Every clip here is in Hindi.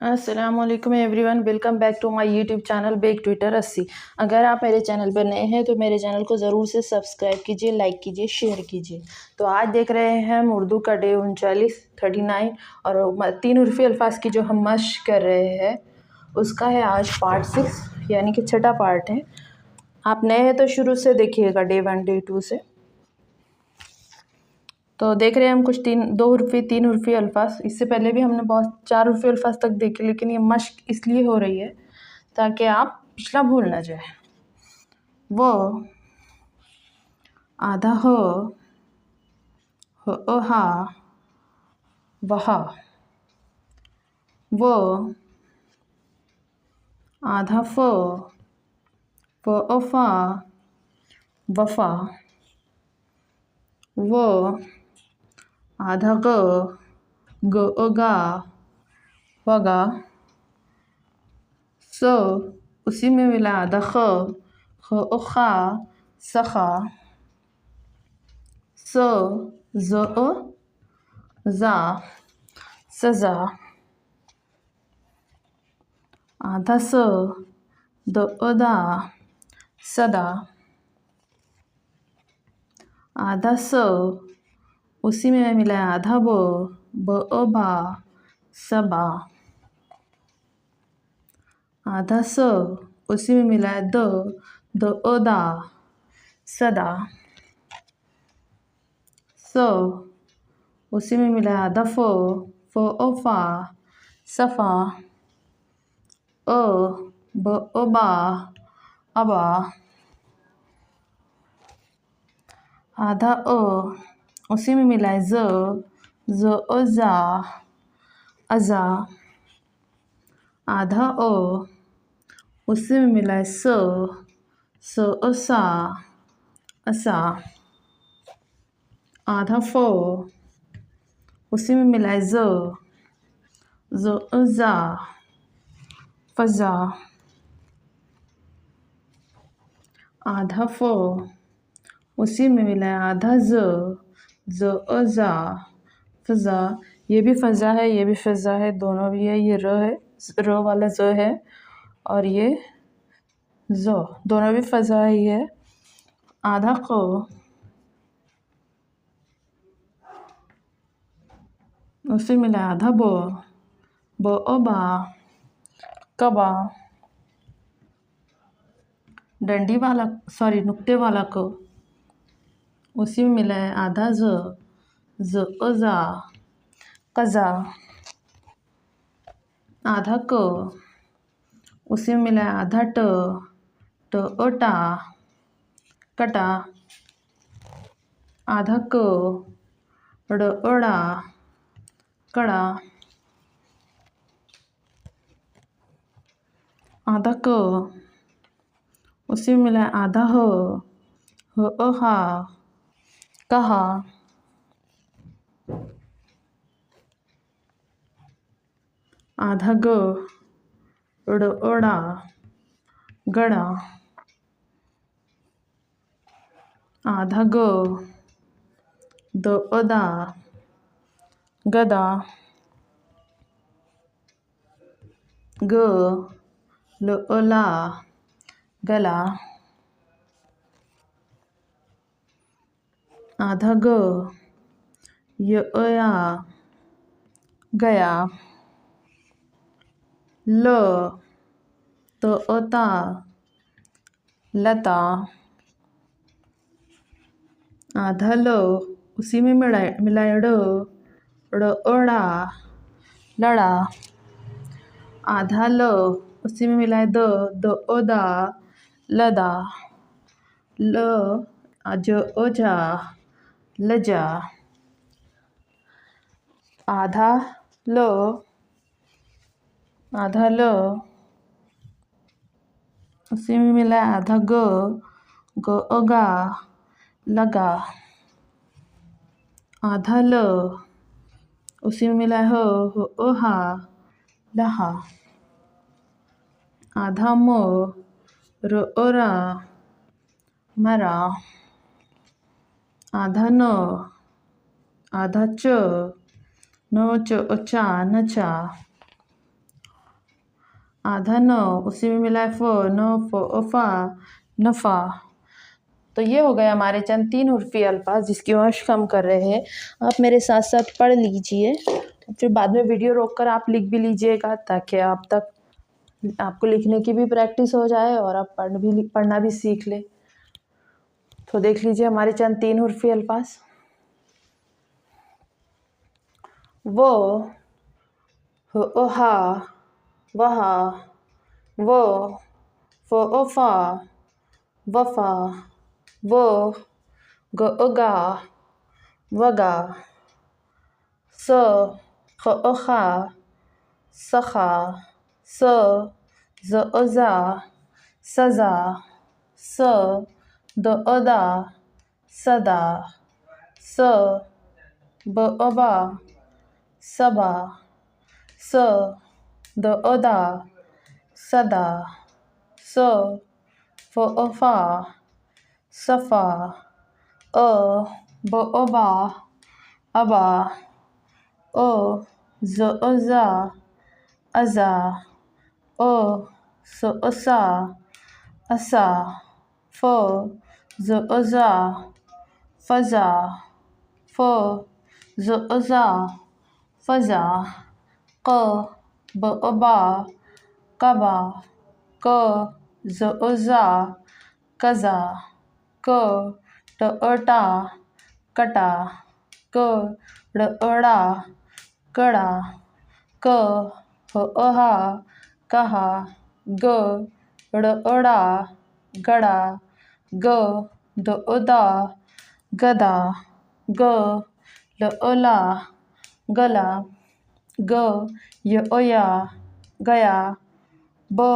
अस्सलामुअलैकुम everyone, welcome back to my YouTube channel bake Twitter 80। अगर आप मेरे चैनल पर नए हैं तो मेरे चैनल को ज़रूर से सब्सक्राइब कीजिए, लाइक कीजिए, शेयर कीजिए। तो आज देख रहे हैं हम उर्दू का डे 39 और 3 उर्फ़ी अल्फाज की जो हम मश्क कर रहे हैं उसका है आज पार्ट 6, यानी कि छठा पार्ट है। आप नए हैं तो शुरू से देखिएगा, डे 1 डे 2 से। तो देख रहे हैं हम कुछ 3 उर्फ़ी अल्फाज। इससे पहले भी हमने बहुत 4 उर्फ़ी अल्फाज तक देखे, लेकिन ये मश्क इसलिए हो रही है ताकि आप पिछला भूल ना जाए। वो आधा हो हा वहा। वो आधा फो फा वफा। वो आधा गा वगा। सो उसी में मिला आधा खा सखा। सो जो जा सजा। आधा दा सदा। आधा उसी में मिला आधा बा सबा। आधा उसी में मिला है दा सदा। उसी में मिला है आधा फा सफा। बा अबा। आधा उसी में मिला है जा अजा। आधा उसी में मिला है सा असा। आधा उसी में मिला है जा फजा। आधा उसी में मिला है आधा जा फजा। ये भी फजा है, ये भी फजा है, दोनों भी है। ये र वाला ज है और ये जो, दोनों भी फजा ही है। आधा उसी में मिला है आधा बा कबा। डंडी वाला नुक्ते वाला को उसी में मिला है आधा जा कज़ा। आधा उसी में मिला है आधा ओटा कटा। आधा ओड़ा कड़ा। आधा उसी में मिला है आधा हा कहा। आधा ओड़ा गड़ा। आधा ओदा गदा। ओला गला। आधा ओया गया। ओता लता। आधा उसी में मिलाया ओड़ा लड़ा। आधा उसी में मिला है ओदा लदा। ओजा लजा। आधा उसी में मिला है आधा ओगा लगा। आधा उसी में मिला है ओहा लहा। आधा ओरा मरा। आधा आधा ओचा नचा। आधा न, उसी में मिला है फ, न फ फा, नफ़ा। तो ये हो गए हमारे चंद 3 हुर्फी अल्फाज जिसकी मशक हम कर रहे हैं। आप मेरे साथ साथ पढ़ लीजिए, फिर बाद में वीडियो रोककर आप लिख भी लीजिएगा ताकि आपको लिखने की भी प्रैक्टिस हो जाए और आप पढ़ना भी सीख ले। तो देख लीजिए हमारे चंद 3 हुर्फी अल्फाज। वो, हा, वहा, वो, फ़ा, वफ़ा, वो, गा, वगा, स, खा, सखा, ज़ा, सज़ा, दा, सदा, बा, सबा, दा, सदा, फ़ा, सफ़ा, बा, अबा, ज़ा, अज़ा, सा, असा, ज़ा, फ़ज़ा, ज़ा, फ़ज़ा, बा, कबा, ज़ा, कज़ा, टा, कटा, ड़ा, कड़ा, हा, कहा, ड़ा, गड़ा, दा, गदा, ला, गला, या, गया, ता,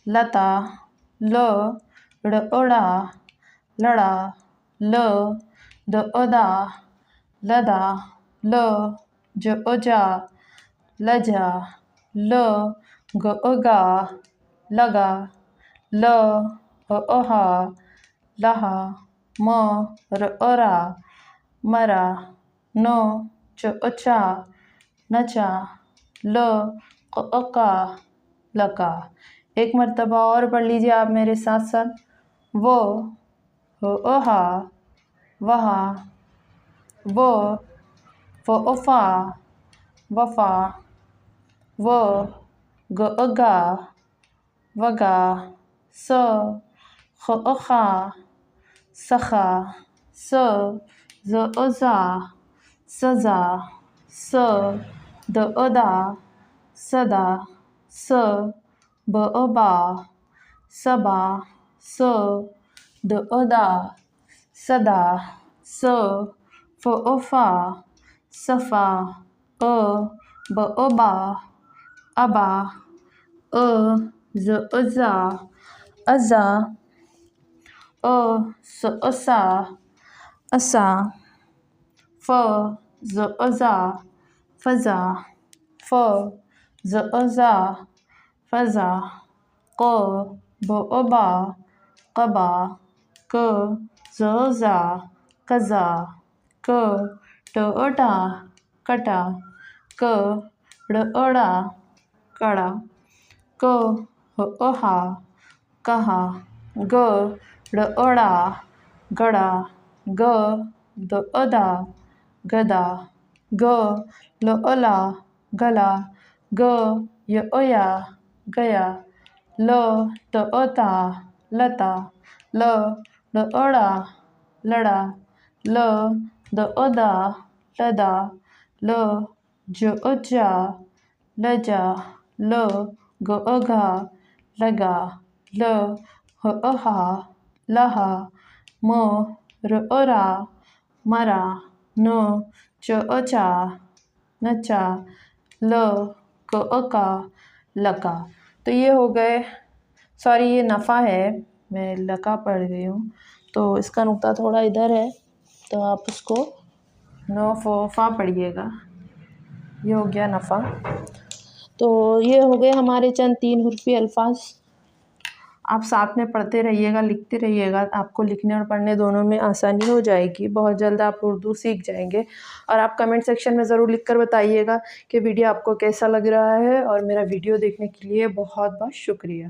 लता, ड़ा, लड़ा, दा, लदा, जा, लजा, गा, लगा, हा, लहा, रा, मरा, चा, नचा, का, लका। एक मर्तबा और पढ़ लीजिए आप मेरे साथ साथ। वो, हा, वहा, वो, फ़ा, वफ़ा, वो, गा, वगा, खा, सखा, ज़ा, सज़ा, दा, सदा, बा, सबा, दा, सदा, फ़ा, सफ़ा, बा, अबा, ज़ा, अज़ा, सा, असा, ज़ा, फ़ज़ा, ज़ा, फ़ज़ा, बा, कबा, ज़ा, कज़ा, टा, कटा, ड़ा, कड़ा, हा, कहा, ड़ा, गड़ा, दा, गदा, ला, गला, या, गया, ता, लता, ड़ा, लड़ा, दा, लदा, जा, लजा, गा, लगा, हा, लहा, रा, मरा, चा, नचा, का, लका। तो ये हो गए, सॉरी ये नफ़ा है, मैं लका पढ़ गई हूँ, तो इसका नुक्ता थोड़ा इधर है, तो आप उसको फा पढ़िएगा। ये हो गया नफ़ा। तो ये हो गए हमारे चंद 3 हुर्फी अल्फाज। आप साथ में पढ़ते रहिएगा, लिखते रहिएगा, आपको लिखने और पढ़ने दोनों में आसानी हो जाएगी। बहुत जल्द आप उर्दू सीख जाएंगे। और आप कमेंट सेक्शन में ज़रूर लिखकर बताइएगा कि वीडियो आपको कैसा लग रहा है। और मेरा वीडियो देखने के लिए बहुत बहुत शुक्रिया।